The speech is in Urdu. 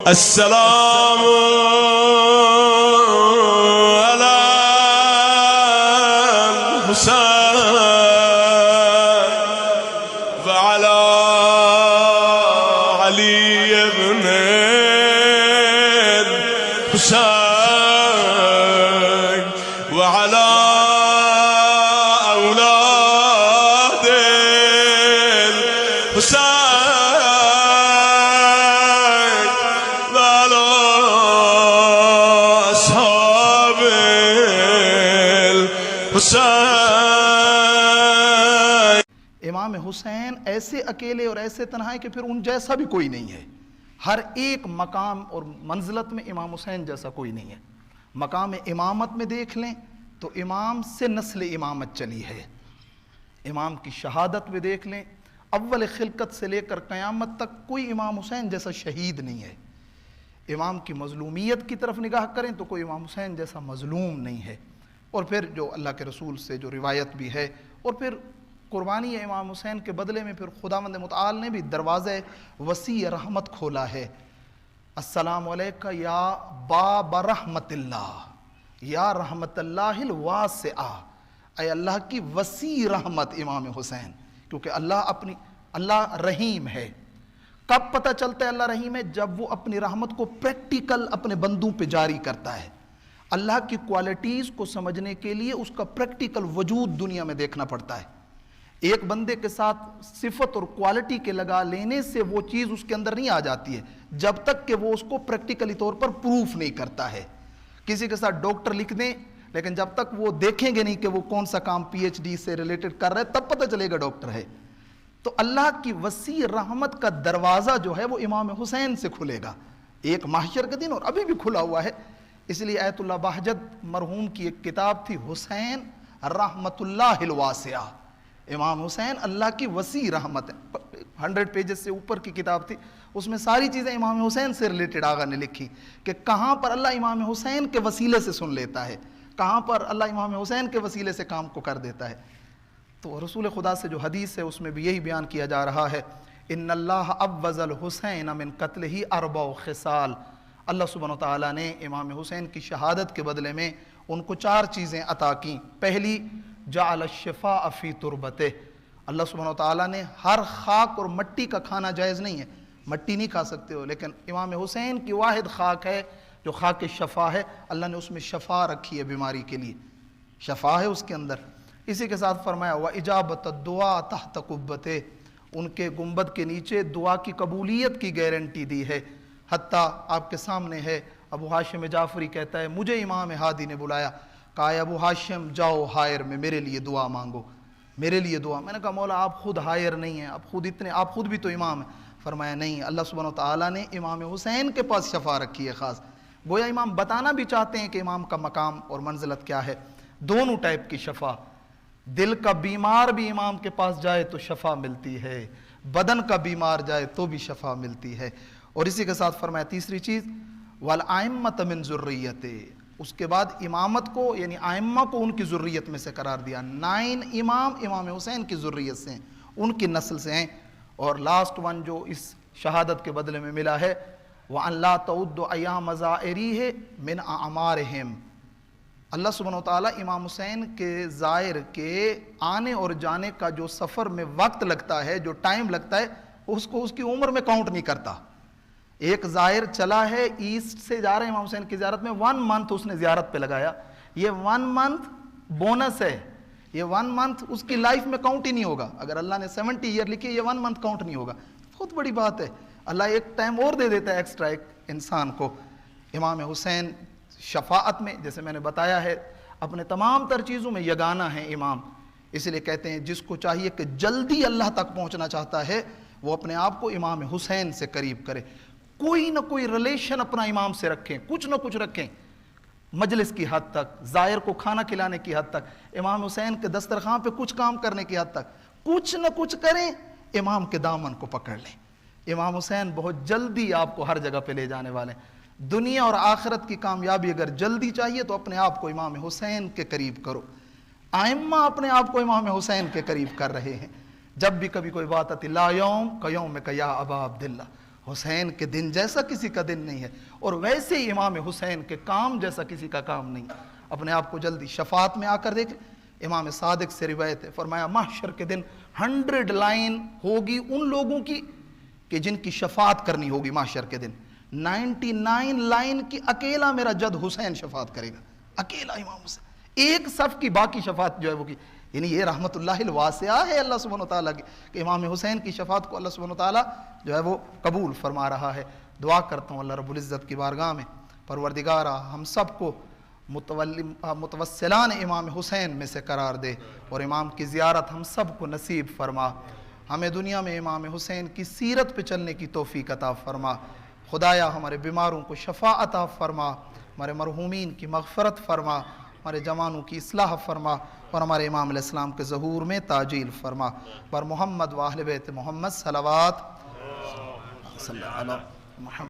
السلام على الحسين وعلى علي بن الحسين وعلى أولاد الحسين امام حسین ایسے اکیلے اور ایسے تنہا ہے کہ پھر ان جیسا بھی کوئی نہیں ہے. ہر ایک مقام اور منزلت میں امام حسین جیسا کوئی نہیں ہے. مقام امامت میں دیکھ لیں تو امام سے نسل امامت چلی ہے. امام کی شہادت میں دیکھ لیں اول خلقت سے لے کر قیامت تک کوئی امام حسین جیسا شہید نہیں ہے. امام کی مظلومیت کی طرف نگاہ کریں تو کوئی امام حسین جیسا مظلوم نہیں ہے. اور پھر جو اللہ کے رسول سے جو روایت بھی ہے اور پھر قربانی امام حسین کے بدلے میں پھر خداوند متعال نے بھی دروازہ وسیع رحمت کھولا ہے. السلام علیکہ یا باب رحمت اللہ یا رحمت اللہ الواسعہ، اے اللہ کی وسیع رحمت امام حسین، کیونکہ اللہ رحیم ہے. کب پتہ چلتا ہے اللہ رحیم ہے؟ جب وہ اپنی رحمت کو پریکٹیکل اپنے بندوں پہ جاری کرتا ہے. اللہ کی کوالٹیز کو سمجھنے کے لیے اس کا پریکٹیکل وجود دنیا میں دیکھنا پڑتا ہے. ایک بندے کے ساتھ صفت اور کوالٹی کے لگا لینے سے وہ چیز اس کے اندر نہیں آ جاتی ہے جب تک کہ وہ اس کو پریکٹیکلی طور پر پروف نہیں کرتا ہے. کسی کے ساتھ ڈاکٹر لکھ دیں لیکن جب تک وہ دیکھیں گے نہیں کہ وہ کون سا کام پی ایچ ڈی سے ریلیٹڈ کر رہا ہے تب پتہ چلے گا ڈاکٹر ہے. تو اللہ کی وسیع رحمت کا دروازہ جو ہے وہ امام حسین سے کھلے گا ایک محشر کے دن، اور ابھی بھی کھلا ہوا ہے. اس لیے آیت اللہ بہجت مرحوم کی ایک کتاب تھی حسین رحمت اللہ الواسعہ، امام حسین اللہ کی وسیع رحمت ہے. 100 پیجز سے اوپر کی کتاب تھی. اس میں ساری چیزیں امام حسین سے ریلیٹڈ آغا نے لکھی کہ کہاں پر اللہ امام حسین کے وسیلے سے سن لیتا ہے، کہاں پر اللہ امام حسین کے وسیلے سے کام کو کر دیتا ہے. تو رسول خدا سے جو حدیث ہے اس میں بھی یہی بیان کیا جا رہا ہے، ان اللہ عوض الحسین من قتلہ 4 خصال. اللہ سبحانہ وتعالیٰ نے امام حسین کی شہادت کے بدلے میں ان کو 4 چیزیں عطا کیں. پہلی، جعل الشفاء فی تربتہ. اللہ سبحانہ وتعالیٰ نے ہر خاک اور مٹی کا کھانا جائز نہیں ہے، مٹی نہیں کھا سکتے ہو، لیکن امام حسین کی واحد خاک ہے جو خاک شفا ہے. اللہ نے اس میں شفا رکھی ہے، بیماری کے لیے شفا ہے اس کے اندر. اسی کے ساتھ فرمایا وَإِجَابَةَ الدُّعَاء تَحْتَ قُبَّتِهِ، ان کے گنبد کے نیچے دعا کی قبولیت کی گارنٹی دی ہے. حتیٰ آپ کے سامنے ہے ابو ہاشم جعفری کہتا ہے مجھے امام ہادی نے بلایا، کہا ابو ہاشم جاؤ ہائر میں میرے لیے دعا مانگو، میرے لیے دعا. میں نے کہا مولا آپ خود ہائر نہیں ہیں، آپ خود بھی تو امام ہیں. فرمایا نہیں، اللہ سبحانہ وتعالیٰ نے امام حسین کے پاس شفا رکھی ہے خاص. گویا امام بتانا بھی چاہتے ہیں کہ امام کا مقام اور منزلت کیا ہے. دونوں ٹائپ کی شفا، دل کا بیمار بھی امام کے پاس جائے تو شفا ملتی ہے، بدن کا بیمار جائے تو بھی شفا ملتی ہے. اور اسی کے ساتھ فرمایا تیسری چیز والائمۃ من ذریتہ. اس کے بعد امامت کو یعنی ائمہ کو ان کی ذریت میں سے قرار دیا. 9 امام حسین کی ذریت سے ہیں، ان کی نسل سے ہیں. اور لاسٹ ون جو اس شہادت کے بدلے میں ملا ہے وَأَن لَا تَعُدُّ أَيَّامَ زَائِرِهِ مِنْ أَعْمَارِهِمْ. اللہ سبحانہ وتعالیٰ امام حسین کے زائر کے آنے اور جانے کا جو سفر میں وقت لگتا ہے، جو ٹائم لگتا ہے، اس کو اس کی عمر میں کاؤنٹ نہیں کرتا. ایک زائر چلا ہے ایسٹ سے جا رہے ہیں امام حسین کی زیارت میں، 1 منتھ اس نے زیارت پہ لگایا. یہ 1 منتھ بونس ہے، یہ 1 منتھ اس کی لائف میں کاؤنٹ ہی نہیں ہوگا. اگر اللہ نے 70 ایئر لکھی یہ 1 منتھ کاؤنٹ نہیں ہوگا. بہت بڑی بات ہے، اللہ ایک ٹائم اور دے دیتا ہے ایکسٹرا ایک انسان کو. امام حسین شفاعت میں جیسے میں نے بتایا ہے اپنے تمام تر چیزوں میں یگانہ ہیں امام. اس لیے کہتے ہیں جس کو چاہیے کہ جلدی اللہ تک پہنچنا چاہتا ہے وہ اپنے آپ کو امام حسین سے قریب کرے. کوئی نہ کوئی ریلیشن اپنا امام سے رکھیں، کچھ نہ کچھ رکھیں، مجلس کی حد تک، زائر کو کھانا کھلانے کی حد تک، امام حسین کے دسترخوان پہ کچھ کام کرنے کی حد تک کچھ نہ کچھ کریں، امام کے دامن کو پکڑ لیں. امام حسین بہت جلدی آپ کو ہر جگہ پہ لے جانے والے ہیں. دنیا اور آخرت کی کامیابی اگر جلدی چاہیے تو اپنے آپ کو امام حسین کے قریب کرو. ائمہ اپنے آپ کو امام حسین کے قریب کر رہے ہیں. جب بھی کبھی کوئی بات آتی لا یوم کا یوم کا یا ابا عبداللہ، حسین کے دن جیسا کسی کا دن نہیں ہے، اور ویسے ہی امام حسین کے کام جیسا کسی کا کام نہیں۔ اپنے آپ کو جلدی شفاعت میں آ کر دیکھ، امام صادق سے روایت ہے، فرمایا محشر کے دن 100 لائن ہوگی ان لوگوں کی کہ جن کی شفاعت کرنی ہوگی محشر کے دن، 99 لائن کی اکیلا میرا جد حسین شفاعت کرے گا، اکیلا امام حسین، ایک صف کی باقی شفاعت جو ہے وہ کی، یعنی یہ رحمت اللہ الواسعہ ہے اللہ سبحانہ وتعالیٰ کی کہ امام حسین کی شفاعت کو اللہ سبحانہ وتعالیٰ جو ہے وہ قبول فرما رہا ہے۔ دعا کرتا ہوں اللہ رب العزت کی بارگاہ میں، پروردگارہ ہم سب کو متوسلان امام حسین میں سے قرار دے، اور امام کی زیارت ہم سب کو نصیب فرما، ہمیں دنیا میں امام حسین کی سیرت پہ چلنے کی توفیق عطا فرما، خدایا ہمارے بیماروں کو شفا عطا فرما، ہمارے مرحومین کی مغفرت فرما، ہمارے جوانوں کی اصلاح فرما، اور ہمارے امام علیہ السلام کے ظہور میں تعجیل فرما، پر محمد و اہل بیت محمد صلوات صلی اللہ علیہ محمد۔